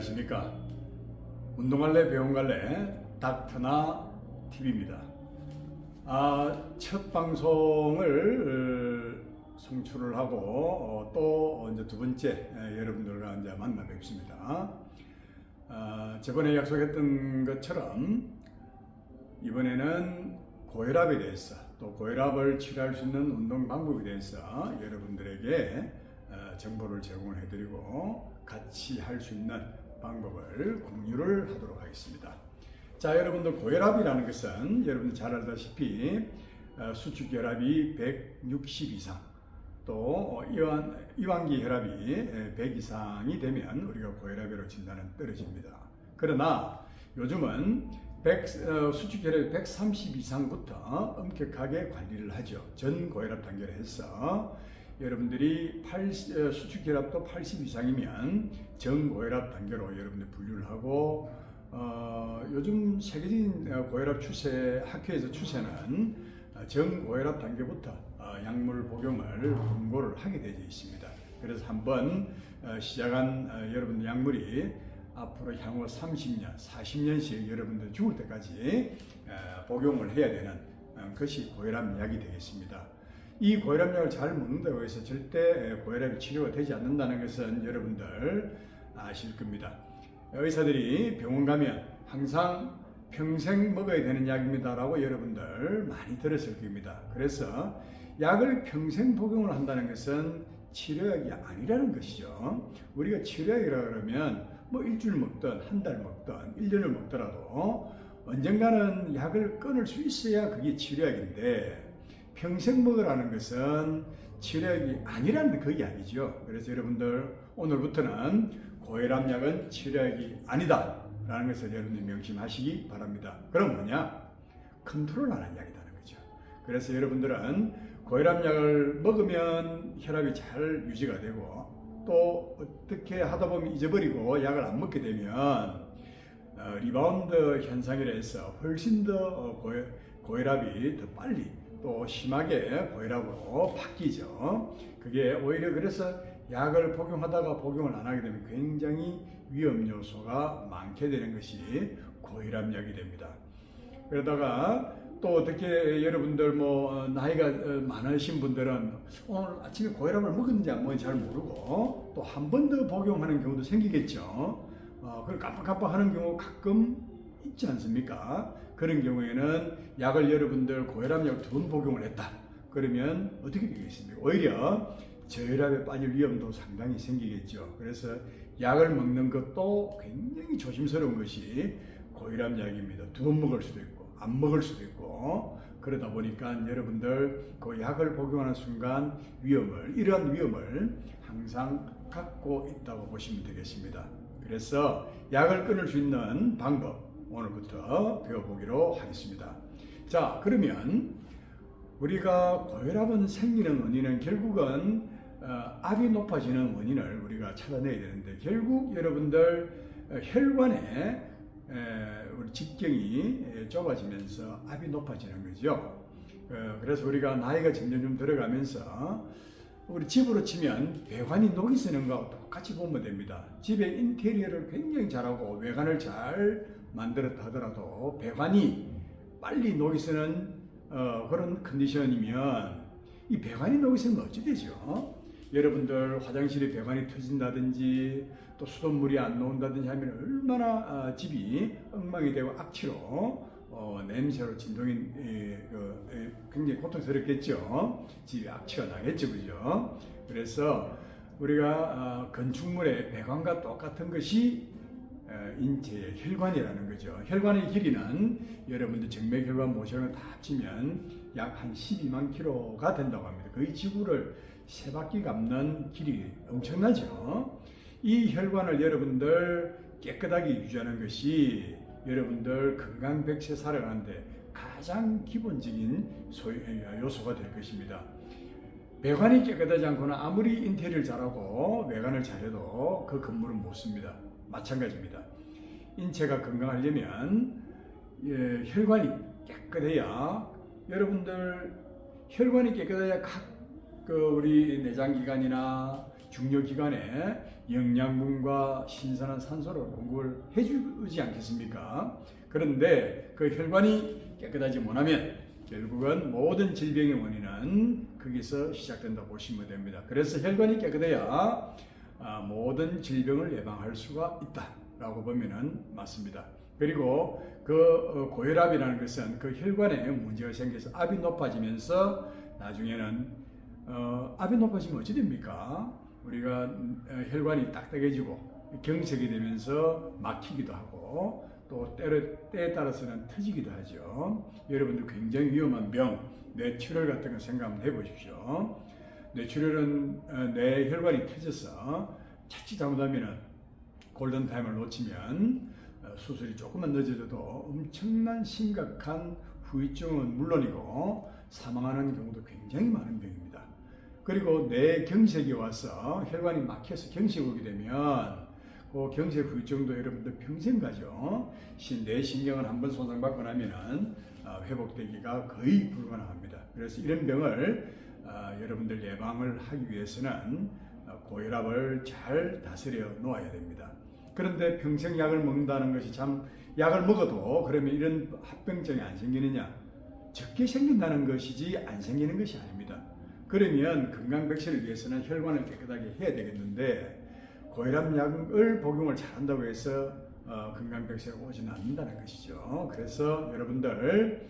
안녕하십니까. 운동할래 배움갈래 닥터나 TV입니다. 첫 방송을 송출을 하고 또 이제 두 번째 여러분들과 이제 만나 뵙습니다. 저번에 약속했던 것처럼 이번에는 고혈압에 대해서 또 고혈압을 치료할 수 있는 운동 방법에 대해서 여러분들에게 정보를 제공을 해드리고 같이 할 수 있는 방법을 공유를 하도록 하겠습니다. 자, 여러분들 고혈압이라는 것은 여러분들 잘 알다시피 수축혈압이 160 이상 또 이완기 혈압이 100 이상이 되면 우리가 고혈압으로 진단은 떨어집니다. 그러나 요즘은 수축혈압이 130 이상부터 엄격하게 관리를 하죠. 전 고혈압 단계를 해서 여러분들이 수축혈압도 80 이상이면 전고혈압 단계로 여러분들 분류를 하고 요즘 세계적인 고혈압 학회에서 추세는 전고혈압 단계부터 약물 복용을 권고를 하게 되어 있습니다. 그래서 한번 시작한 여러분들 약물이 앞으로 향후 30년, 40년씩 여러분들 죽을 때까지 복용을 해야 되는 것이 고혈압 약이 되겠습니다. 이 고혈압약을 잘 먹는다고 해서 절대 고혈압이 치료가 되지 않는다는 것은 여러분들 아실 겁니다. 의사들이 병원 가면 항상 평생 먹어야 되는 약입니다 라고 여러분들 많이 들었을 겁니다. 그래서 약을 평생 복용을 한다는 것은 치료약이 아니라는 것이죠. 우리가 치료약이라 그러면 뭐 일주일 먹든 한 달 먹든 1년을 먹더라도 언젠가는 약을 끊을 수 있어야 그게 치료약인데 평생 먹으라는 것은 치료약이 아니라는 그 이야기죠. 그래서 여러분들 오늘부터는 고혈압약은 치료약이 아니다 라는 것을 여러분들 명심하시기 바랍니다. 그럼 뭐냐? 컨트롤하는 약이라는 거죠. 그래서 여러분들은 고혈압약을 먹으면 혈압이 잘 유지가 되고 또 어떻게 하다 보면 잊어버리고 약을 안 먹게 되면 리바운드 현상이라 해서 훨씬 더 고혈압이 더 빨리 또 심하게 고혈압으로 바뀌죠. 그게 오히려 그래서 약을 복용하다가 복용을 안 하게 되면 굉장히 위험 요소가 많게 되는 것이 고혈압약이 됩니다. 그러다가 또 어떻게 여러분들 나이가 많으신 분들은 오늘 아침에 고혈압을 먹었는지 안 먹었는지 잘 모르고 또 한 번 더 복용하는 경우도 생기겠죠. 그걸 깜빡깜빡하는 경우 가끔 있지 않습니까? 그런 경우에는 약을 여러분들 고혈압약 2번 복용을 했다. 그러면 어떻게 되겠습니까? 오히려 저혈압에 빠질 위험도 상당히 생기겠죠. 그래서 약을 먹는 것도 굉장히 조심스러운 것이 고혈압약입니다. 2번 먹을 수도 있고 안 먹을 수도 있고 그러다 보니까 여러분들 그 약을 복용하는 순간 이러한 위험을 항상 갖고 있다고 보시면 되겠습니다. 그래서 약을 끊을 수 있는 방법 오늘부터 배워보기로 하겠습니다. 자, 그러면 우리가 고혈압은 생기는 원인은 결국은 압이 높아지는 원인을 우리가 찾아내야 되는데 결국 여러분들 혈관에 우리 직경이 좁아지면서 압이 높아지는 거죠. 그래서 우리가 나이가 점점 들어가면서 우리 집으로 치면 배관이 녹이 쓰는 거하고 똑같이 보면 됩니다. 집의 인테리어를 굉장히 잘하고 외관을 잘 만들었다 하더라도 배관이 빨리 녹이 쓰는 그런 컨디션이면 이 배관이 녹이 쓰면 어찌 되죠? 여러분들 화장실에 배관이 터진다든지 또 수돗물이 안 나온다든지 하면 얼마나 집이 엉망이 되고 악취로 냄새로 진동이 굉장히 고통스럽겠죠. 집에 악취가 나겠죠, 그죠? 그래서 우리가 건축물의 배관과 똑같은 것이 인체의 혈관이라는 거죠. 혈관의 길이는 여러분들 정맥혈관, 모세혈관 다 합치면 약 한 12만 킬로가 된다고 합니다. 거의 지구를 3바퀴 감는 길이 엄청나죠. 이 혈관을 여러분들 깨끗하게 유지하는 것이 여러분들 건강 100세 살아가는데 가장 기본적인 요소가 될 것입니다. 배관이 깨끗하지 않고는 아무리 인테리어를 잘하고 외관을 잘해도 그 건물은 못 씁니다. 마찬가지입니다. 인체가 건강하려면 혈관이 깨끗해야 여러분들 혈관이 깨끗해야 우리 내장기관이나 중요기관에 영양분과 신선한 산소를 공급을 해주지 않겠습니까? 그런데 그 혈관이 깨끗하지 못하면 결국은 모든 질병의 원인은 거기서 시작된다고 보시면 됩니다. 그래서 혈관이 깨끗해야 모든 질병을 예방할 수가 있다라고 보면은 맞습니다. 그리고 그 고혈압이라는 것은 그 혈관에 문제가 생겨서 압이 높아지면서 나중에는 압이 높아지면 어찌 됩니까? 우리가 혈관이 딱딱해지고 경색이 되면서 막히기도 하고 또 때에 따라서는 터지기도 하죠. 여러분들 굉장히 위험한 병, 뇌출혈 같은 거 생각 한번 해보십시오. 뇌출혈은 뇌 혈관이 터져서 자칫 잘못하면 골든타임을 놓치면 수술이 조금만 늦어져도 엄청난 심각한 후유증은 물론이고 사망하는 경우도 굉장히 많은 병입니다. 그리고 뇌 경색이 와서 혈관이 막혀서 경색이 오게 되면 그 경색 후유증도 여러분들 평생 가죠. 뇌 신경을 한번 손상받고 나면은 회복되기가 거의 불가능합니다. 그래서 이런 병을 여러분들 예방을 하기 위해서는 고혈압을 잘 다스려 놓아야 됩니다. 그런데 평생 약을 먹는다는 것이 참, 약을 먹어도 그러면 이런 합병증이 안 생기느냐? 적게 생긴다는 것이지 안 생기는 것이 아닙니다. 그러면 건강백신을 위해서는 혈관을 깨끗하게 해야 되겠는데 고혈압 약을 복용을 잘한다고 해서 건강백신이 오지는 않는다는 것이죠. 그래서 여러분들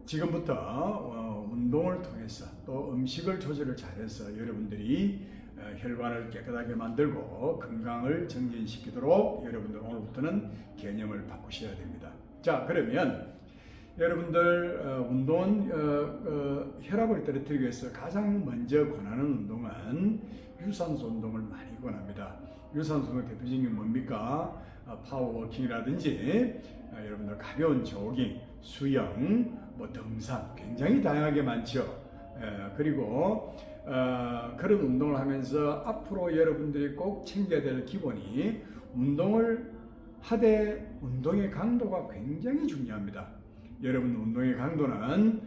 지금부터 운동을 통해서 또 음식을 조절을 잘해서 여러분들이 혈관을 깨끗하게 만들고 건강을 정진시키도록 여러분들 오늘부터는 개념을 바꾸셔야 됩니다. 자, 그러면 여러분들 운동은 혈압을 떨어뜨리기 위해서 가장 먼저 권하는 운동은 유산소 운동을 많이 권합니다. 유산소 운동 대표적인 게 뭡니까? 파워워킹이라든지 여러분들 가벼운 조깅, 수영, 뭐 등산 굉장히 다양하게 많죠. 그리고 그런 운동을 하면서 앞으로 여러분들이 꼭 챙겨야 될 기본이 운동을 하되 운동의 강도가 굉장히 중요합니다. 여러분 운동의 강도는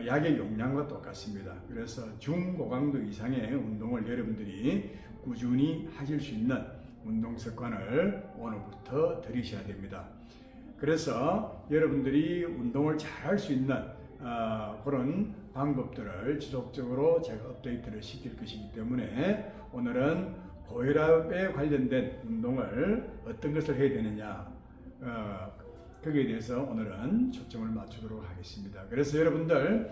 약의 용량과 똑같습니다. 그래서 중고강도 이상의 운동을 여러분들이 꾸준히 하실 수 있는 운동 습관을 오늘부터 들이셔야 됩니다. 그래서 여러분들이 운동을 잘 할 수 있는 그런 방법들을 지속적으로 제가 업데이트를 시킬 것이기 때문에 오늘은 고혈압에 관련된 운동을 어떤 것을 해야 되느냐 거기에 대해서 오늘은 초점을 맞추도록 하겠습니다. 그래서 여러분들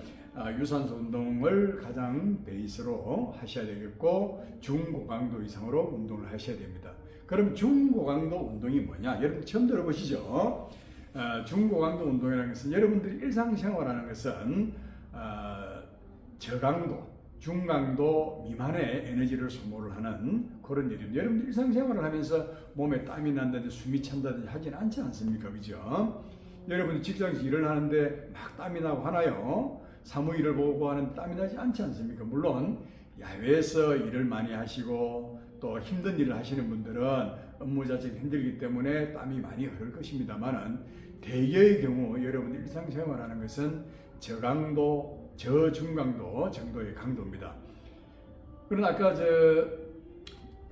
유산소 운동을 가장 베이스로 하셔야 되겠고 중고강도 이상으로 운동을 하셔야 됩니다. 그럼 중고강도 운동이 뭐냐? 여러분 처음 들어보시죠? 중고강도 운동이라는 것은 여러분들이 일상생활하는 것은 저강도, 중강도 미만의 에너지를 소모를 하는 그런 일입니다. 여러분들 일상생활을 하면서 몸에 땀이 난다든지 숨이 찬다든지 하진 않지 않습니까? 그죠? 여러분 직장에서 일을 하는데 막 땀이 나고 하나요? 사무일을 보고 하는 땀이 나지 않지 않습니까? 물론 야외에서 일을 많이 하시고 또 힘든 일을 하시는 분들은 업무 자체가 힘들기 때문에 땀이 많이 흐를 것입니다만은 대개의 경우 여러분 일상생활하는 것은 저강도, 저중강도 정도의 강도입니다. 그러나 아까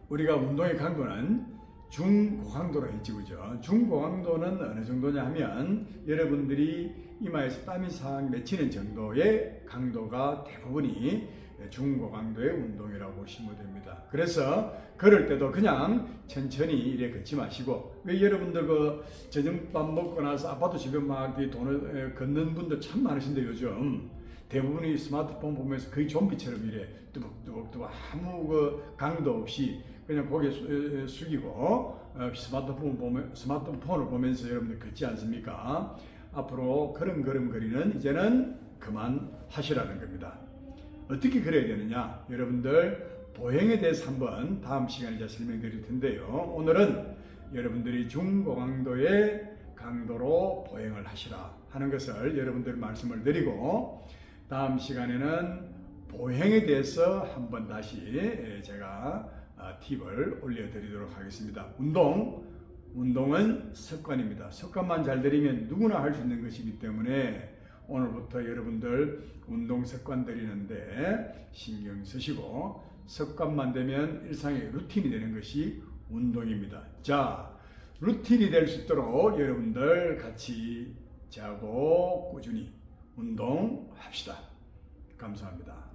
우리가 운동의 강도는 중고강도로 했지, 그죠? 중고강도는 어느 정도냐 하면 여러분들이 이마에서 땀이 싹 맺히는 정도의 강도가 대부분이 중고강도의 운동이라고 보시면 됩니다. 그래서 걸을 때도 그냥 천천히 이래 걷지 마시고, 왜 여러분들 저녁밥 먹고 나서 아파트 주변 막 돈을 걷는 분들 참 많으신데 요즘 대부분이 스마트폰 보면서 거의 좀비처럼 이래 뚜벅뚜벅 아무 강도 없이 그냥 고개 숙이고 스마트폰을 보면서 여러분들 걷지 않습니까? 앞으로 그런 걸음걸이는 이제는 그만 하시라는 겁니다. 어떻게 걸어야 되느냐? 여러분들 보행에 대해서 한번 다음 시간에 제가 설명드릴 텐데요. 오늘은 여러분들이 중고강도의 강도로 보행을 하시라 하는 것을 여러분들 말씀을 드리고, 다음 시간에는 보행에 대해서 한번 다시 제가 팁을 올려드리도록 하겠습니다. 운동은 습관입니다. 습관만 잘 들이면 누구나 할 수 있는 것이기 때문에 오늘부터 여러분들 운동 습관 들이는데 신경 쓰시고 습관만 되면 일상의 루틴이 되는 것이 운동입니다. 자, 루틴이 될 수 있도록 여러분들 같이 저하고 꾸준히 운동합시다. 감사합니다.